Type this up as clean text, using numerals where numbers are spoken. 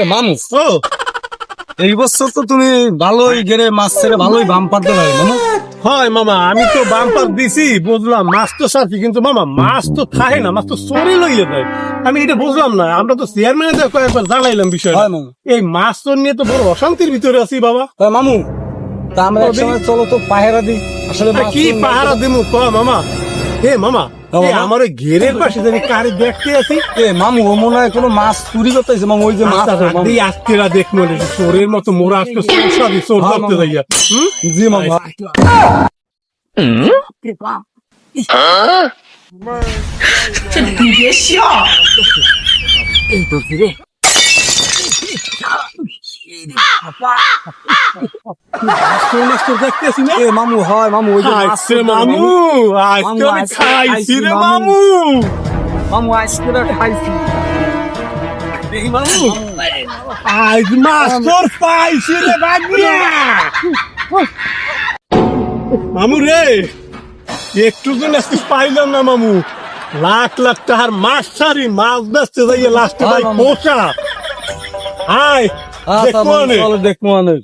মামু ও এই বছর তো তুমি ভালোই গেরে মাছ ছেড়ে ভালোই বাম পারতে পারি মামু। হয় মামা, আমি তো বাম্পার দিছি বুঝলাম, মাছ তো সারছি, কিন্তু মামা মাছ তো থাকে না, মাছ তো চোরে লইয়ে যায়। আমি এটা বুঝলাম না, আমরা তো চেয়ারম্যানের কয়েকবার জানাইলাম বিষয়টা। হয় মামু। এই মাছ তো নিয়ে তো বড় অশান্তির ভিতরে আছি বাবা। মামু তা আমরা একসময় চলো তো পাহেরা দিই আসলে আর মাছ কি তো- পাহারা দিমু ক মামা? মামা মামা। আমার ওই ঘেরের পাশে জানি কারে দেখতে আছি। মামু ও মনে হয় কোনো মাছ চুরি করতেছে মামু, ওই যে মাছ আচ্ছা, রাত দিয়ে আজকেরা দেখবো চোরের মতো মোরা আজকে চোর চোর হ্যাঁ, ধরতে মামা। যাইয়া। জি মামু। দেখতে আছি না মামু হয় মামু ওই যে মাছ আজকে মামু, আজকে আমি আজকে খাইছি রে খাইছি মামু। মামু আজকে খাইছি এই মামু আজ মাছ তোর পাইছি রে বাগিয়া। মামু রে একটু দিন আজকে পাইলাম না মামু, লাখ লাখ টাকার মাছ ছাড়ি মাছ বেচতে যাইয়ে লাস্টে হ্যাঁ, ভাই মামু। পোষা। আয় আচ্ছা দেখবো মামু অনেক। চলো দেখবো অনেক।